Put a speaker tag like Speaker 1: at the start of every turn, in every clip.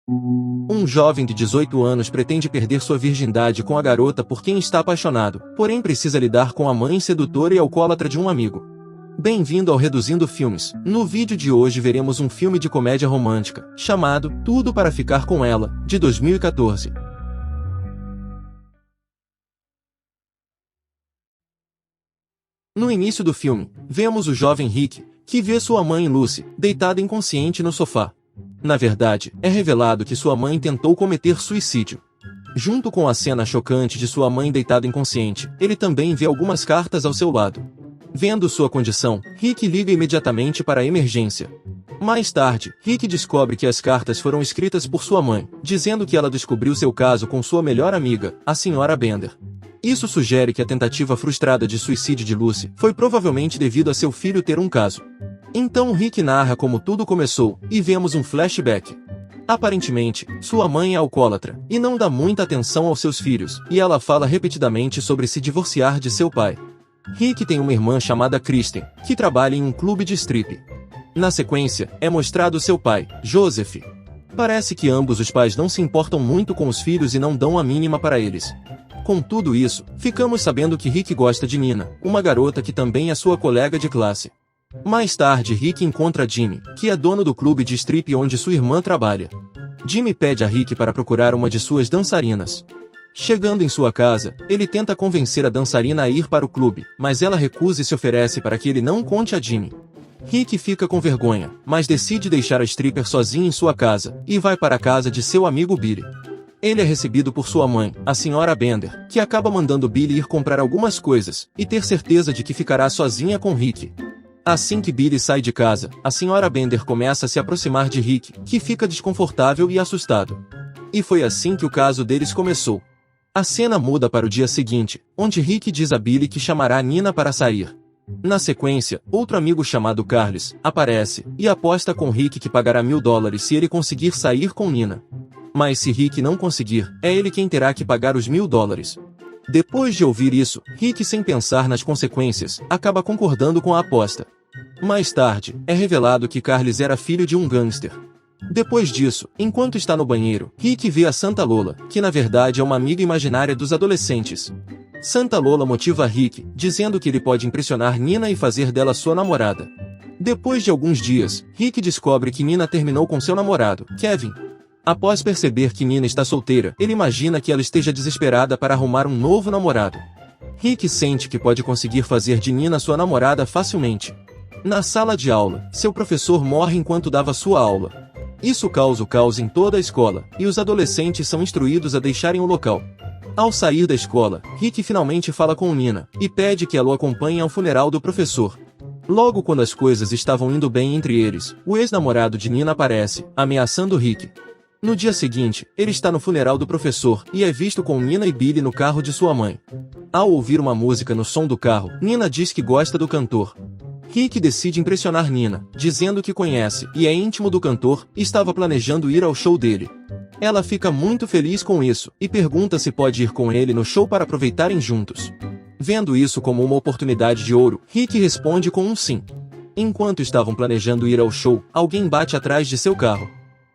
Speaker 1: Um jovem de 18 anos pretende perder sua virgindade com a garota por quem está apaixonado, porém precisa lidar com a mãe sedutora e alcoólatra de um amigo. Bem-vindo ao Reduzindo Filmes. No vídeo de hoje veremos um filme de comédia romântica, chamado Tudo para Ficar com Ela, de 2014. No início do filme, vemos o jovem Rick, que vê sua mãe Lucy, deitada inconsciente no sofá. Na verdade, é revelado que sua mãe tentou cometer suicídio. Junto com a cena chocante de sua mãe deitada inconsciente, ele também vê algumas cartas ao seu lado. Vendo sua condição, Rick liga imediatamente para a emergência. Mais tarde, Rick descobre que as cartas foram escritas por sua mãe, dizendo que ela descobriu seu caso com sua melhor amiga, a Sra. Bender. Isso sugere que a tentativa frustrada de suicídio de Lucy foi provavelmente devido a seu filho ter um caso. Então Rick narra como tudo começou, e vemos um flashback. Aparentemente, sua mãe é alcoólatra, e não dá muita atenção aos seus filhos, e ela fala repetidamente sobre se divorciar de seu pai. Rick tem uma irmã chamada Kristen, que trabalha em um clube de strip. Na sequência, é mostrado seu pai, Joseph. Parece que ambos os pais não se importam muito com os filhos e não dão a mínima para eles. Com tudo isso, ficamos sabendo que Rick gosta de Nina, uma garota que também é sua colega de classe. Mais tarde Rick encontra Jimmy, que é dono do clube de strip onde sua irmã trabalha. Jimmy pede a Rick para procurar uma de suas dançarinas. Chegando em sua casa, ele tenta convencer a dançarina a ir para o clube, mas ela recusa e se oferece para que ele não conte a Jimmy. Rick fica com vergonha, mas decide deixar a stripper sozinha em sua casa, e vai para a casa de seu amigo Billy. Ele é recebido por sua mãe, a Sra. Bender, que acaba mandando Billy ir comprar algumas coisas, e ter certeza de que ficará sozinha com Rick. Assim que Billy sai de casa, a Sra. Bender começa a se aproximar de Rick, que fica desconfortável e assustado. E foi assim que o caso deles começou. A cena muda para o dia seguinte, onde Rick diz a Billy que chamará Nina para sair. Na sequência, outro amigo chamado Carles aparece, e aposta com Rick que pagará $1000 se ele conseguir sair com Nina. Mas se Rick não conseguir, é ele quem terá que pagar os $1000. Depois de ouvir isso, Rick, sem pensar nas consequências, acaba concordando com a aposta. Mais tarde, é revelado que Carles era filho de um gangster. Depois disso, enquanto está no banheiro, Rick vê a Santa Lola, que na verdade é uma amiga imaginária dos adolescentes. Santa Lola motiva Rick, dizendo que ele pode impressionar Nina e fazer dela sua namorada. Depois de alguns dias, Rick descobre que Nina terminou com seu namorado, Kevin. Após perceber que Nina está solteira, ele imagina que ela esteja desesperada para arrumar um novo namorado. Rick sente que pode conseguir fazer de Nina sua namorada facilmente. Na sala de aula, seu professor morre enquanto dava sua aula. Isso causa o caos em toda a escola, e os adolescentes são instruídos a deixarem o local. Ao sair da escola, Rick finalmente fala com Nina, e pede que ela o acompanhe ao funeral do professor. Logo quando as coisas estavam indo bem entre eles, o ex-namorado de Nina aparece, ameaçando Rick. No dia seguinte, ele está no funeral do professor, e é visto com Nina e Billy no carro de sua mãe. Ao ouvir uma música no som do carro, Nina diz que gosta do cantor. Rick decide impressionar Nina, dizendo que conhece e é íntimo do cantor, e estava planejando ir ao show dele. Ela fica muito feliz com isso, e pergunta se pode ir com ele no show para aproveitarem juntos. Vendo isso como uma oportunidade de ouro, Rick responde com um sim. Enquanto estavam planejando ir ao show, alguém bate atrás de seu carro.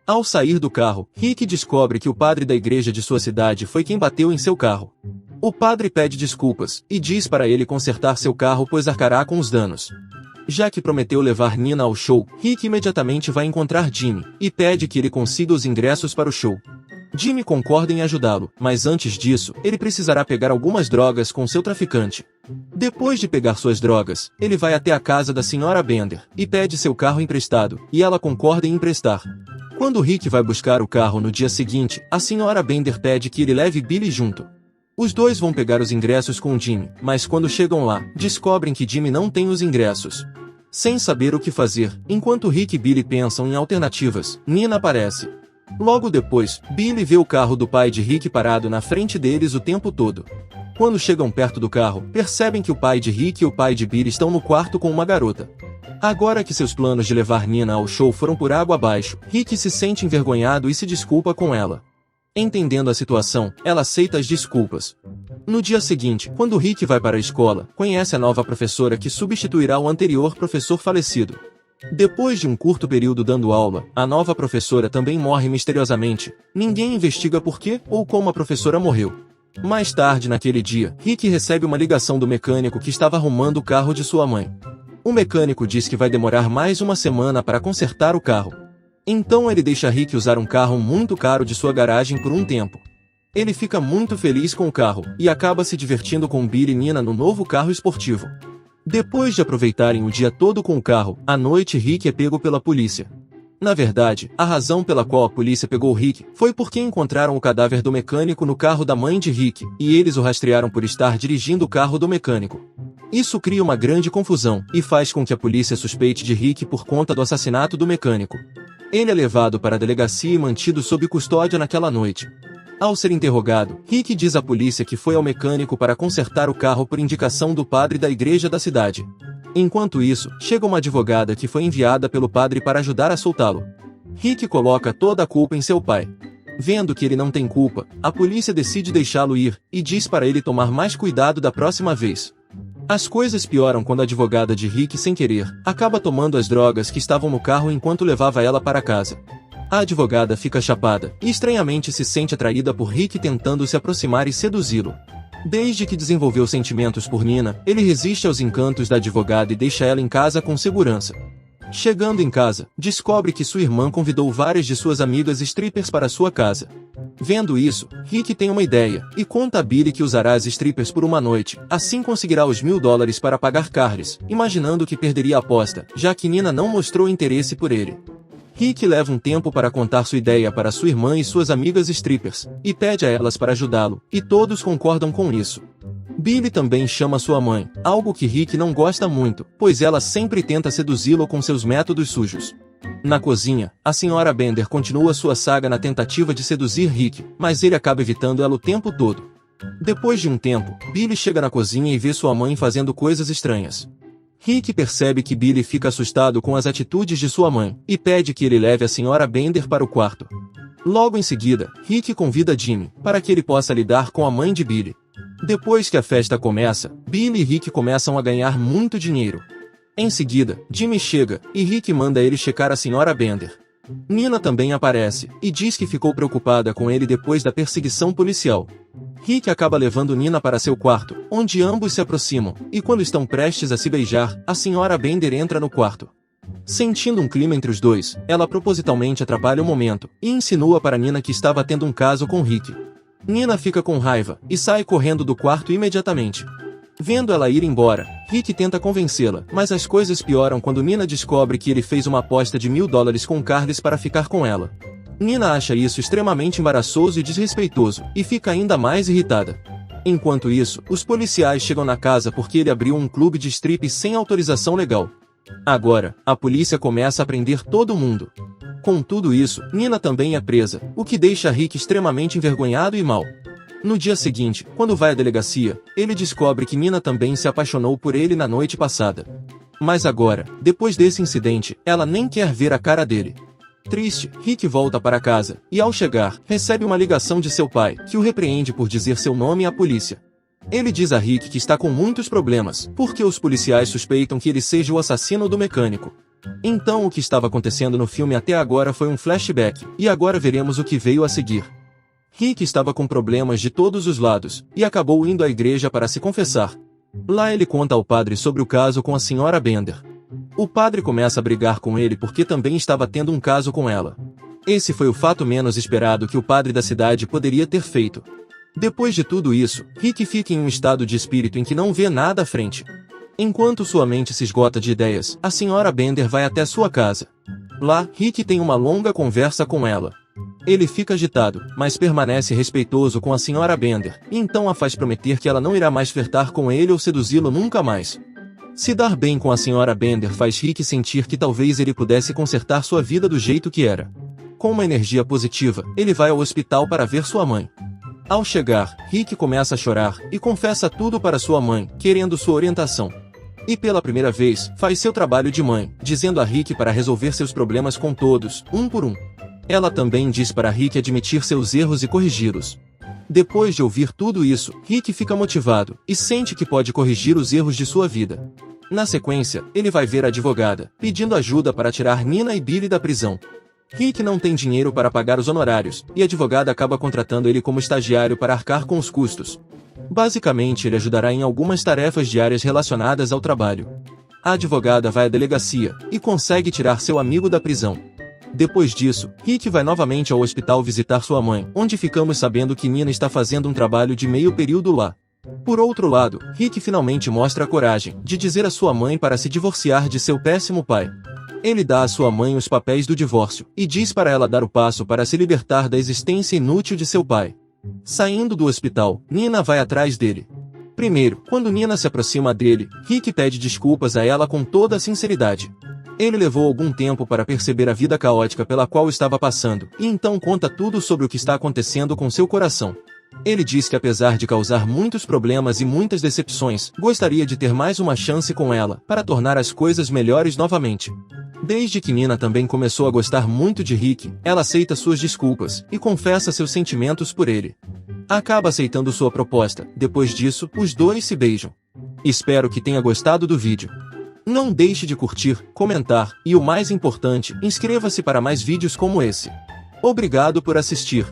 Speaker 1: Ao sair do carro, Rick descobre que o padre da igreja de sua cidade foi quem bateu em seu carro. O padre pede desculpas, e diz para ele consertar seu carro pois arcará com os danos. Já que prometeu levar Nina ao show, Rick imediatamente vai encontrar Jimmy, e pede que ele consiga os ingressos para o show. Jimmy concorda em ajudá-lo, mas antes disso, ele precisará pegar algumas drogas com seu traficante. Depois de pegar suas drogas, ele vai até a casa da Sra. Bender, e pede seu carro emprestado, e ela concorda em emprestar. Quando Rick vai buscar o carro no dia seguinte, a Sra. Bender pede que ele leve Billy junto. Os dois vão pegar os ingressos com Jimmy, mas quando chegam lá, descobrem que Jimmy não tem os ingressos. Sem saber o que fazer, enquanto Rick e Billy pensam em alternativas, Nina aparece. Logo depois, Billy vê o carro do pai de Rick parado na frente deles o tempo todo. Quando chegam perto do carro, percebem que o pai de Rick e o pai de Billy estão no quarto com uma garota. Agora que seus planos de levar Nina ao show foram por água abaixo, Rick se sente envergonhado e se desculpa com ela. Entendendo a situação, ela aceita as desculpas. No dia seguinte, quando Rick vai para a escola, conhece a nova professora que substituirá o anterior professor falecido. Depois de um curto período dando aula, a nova professora também morre misteriosamente. Ninguém investiga por quê ou como a professora morreu. Mais tarde naquele dia, Rick recebe uma ligação do mecânico que estava arrumando o carro de sua mãe. O mecânico diz que vai demorar mais uma semana para consertar o carro. Então ele deixa Rick usar um carro muito caro de sua garagem por um tempo. Ele fica muito feliz com o carro e acaba se divertindo com Billy e Nina no novo carro esportivo. Depois de aproveitarem o dia todo com o carro, à noite Rick é pego pela polícia. Na verdade, a razão pela qual a polícia pegou Rick foi porque encontraram o cadáver do mecânico no carro da mãe de Rick, e eles o rastrearam por estar dirigindo o carro do mecânico. Isso cria uma grande confusão e faz com que a polícia suspeite de Rick por conta do assassinato do mecânico. Ele é levado para a delegacia e mantido sob custódia naquela noite. Ao ser interrogado, Rick diz à polícia que foi ao mecânico para consertar o carro por indicação do padre da igreja da cidade. Enquanto isso, chega uma advogada que foi enviada pelo padre para ajudar a soltá-lo. Rick coloca toda a culpa em seu pai. Vendo que ele não tem culpa, a polícia decide deixá-lo ir e diz para ele tomar mais cuidado da próxima vez. As coisas pioram quando a advogada de Rick, sem querer, acaba tomando as drogas que estavam no carro enquanto levava ela para casa. A advogada fica chapada e estranhamente se sente atraída por Rick tentando se aproximar e seduzi-lo. Desde que desenvolveu sentimentos por Nina, ele resiste aos encantos da advogada e deixa ela em casa com segurança. Chegando em casa, descobre que sua irmã convidou várias de suas amigas strippers para sua casa. Vendo isso, Rick tem uma ideia e conta a Billy que usará as strippers por uma noite, assim conseguirá os $1000 para pagar Carles, imaginando que perderia a aposta, já que Nina não mostrou interesse por ele. Rick leva um tempo para contar sua ideia para sua irmã e suas amigas strippers, e pede a elas para ajudá-lo, e todos concordam com isso. Billy também chama sua mãe, algo que Rick não gosta muito, pois ela sempre tenta seduzi-lo com seus métodos sujos. Na cozinha, a Sra. Bender continua sua saga na tentativa de seduzir Rick, mas ele acaba evitando ela o tempo todo. Depois de um tempo, Billy chega na cozinha e vê sua mãe fazendo coisas estranhas. Rick percebe que Billy fica assustado com as atitudes de sua mãe, e pede que ele leve a Sra. Bender para o quarto. Logo em seguida, Rick convida Jimmy, para que ele possa lidar com a mãe de Billy. Depois que a festa começa, Billy e Rick começam a ganhar muito dinheiro. Em seguida, Jimmy chega, e Rick manda ele checar a Sra. Bender. Nina também aparece, e diz que ficou preocupada com ele depois da perseguição policial. Rick acaba levando Nina para seu quarto, onde ambos se aproximam, e quando estão prestes a se beijar, a Sra. Bender entra no quarto. Sentindo um clima entre os dois, ela propositalmente atrapalha o momento, e insinua para Nina que estava tendo um caso com Rick. Nina fica com raiva, e sai correndo do quarto imediatamente. Vendo ela ir embora, Rick tenta convencê-la, mas as coisas pioram quando Nina descobre que ele fez uma aposta de $1000 com Carles para ficar com ela. Nina acha isso extremamente embaraçoso e desrespeitoso, e fica ainda mais irritada. Enquanto isso, os policiais chegam na casa porque ele abriu um clube de strip sem autorização legal. Agora, a polícia começa a prender todo mundo. Com tudo isso, Nina também é presa, o que deixa Rick extremamente envergonhado e mal. No dia seguinte, quando vai à delegacia, ele descobre que Nina também se apaixonou por ele na noite passada. Mas agora, depois desse incidente, ela nem quer ver a cara dele. Triste, Rick volta para casa, e ao chegar, recebe uma ligação de seu pai, que o repreende por dizer seu nome à polícia. Ele diz a Rick que está com muitos problemas, porque os policiais suspeitam que ele seja o assassino do mecânico. Então o que estava acontecendo no filme até agora foi um flashback, e agora veremos o que veio a seguir. Rick estava com problemas de todos os lados, e acabou indo à igreja para se confessar. Lá ele conta ao padre sobre o caso com a Sra. Bender. O padre começa a brigar com ele porque também estava tendo um caso com ela. Esse foi o fato menos esperado que o padre da cidade poderia ter feito. Depois de tudo isso, Rick fica em um estado de espírito em que não vê nada à frente. Enquanto sua mente se esgota de ideias, a Sra. Bender vai até sua casa. Lá, Rick tem uma longa conversa com ela. Ele fica agitado, mas permanece respeitoso com a Sra. Bender, e então a faz prometer que ela não irá mais flertar com ele ou seduzi-lo nunca mais. Se dar bem com a Sra. Bender faz Rick sentir que talvez ele pudesse consertar sua vida do jeito que era. Com uma energia positiva, ele vai ao hospital para ver sua mãe. Ao chegar, Rick começa a chorar, e confessa tudo para sua mãe, querendo sua orientação. E pela primeira vez, faz seu trabalho de mãe, dizendo a Rick para resolver seus problemas com todos, um por um. Ela também diz para Rick admitir seus erros e corrigi-los. Depois de ouvir tudo isso, Rick fica motivado, e sente que pode corrigir os erros de sua vida. Na sequência, ele vai ver a advogada, pedindo ajuda para tirar Nina e Billy da prisão. Rick não tem dinheiro para pagar os honorários, e a advogada acaba contratando ele como estagiário para arcar com os custos. Basicamente, ele ajudará em algumas tarefas diárias relacionadas ao trabalho. A advogada vai à delegacia, e consegue tirar seu amigo da prisão. Depois disso, Rick vai novamente ao hospital visitar sua mãe, onde ficamos sabendo que Nina está fazendo um trabalho de meio período lá. Por outro lado, Rick finalmente mostra a coragem de dizer à sua mãe para se divorciar de seu péssimo pai. Ele dá à sua mãe os papéis do divórcio, e diz para ela dar o passo para se libertar da existência inútil de seu pai. Saindo do hospital, Nina vai atrás dele. Primeiro, quando Nina se aproxima dele, Rick pede desculpas a ela com toda a sinceridade. Ele levou algum tempo para perceber a vida caótica pela qual estava passando, e então conta tudo sobre o que está acontecendo com seu coração. Ele diz que apesar de causar muitos problemas e muitas decepções, gostaria de ter mais uma chance com ela, para tornar as coisas melhores novamente. Desde que Nina também começou a gostar muito de Rick, ela aceita suas desculpas, e confessa seus sentimentos por ele. Acaba aceitando sua proposta, depois disso, os dois se beijam. Espero que tenha gostado do vídeo. Não deixe de curtir, comentar, e o mais importante, inscreva-se para mais vídeos como esse. Obrigado por assistir.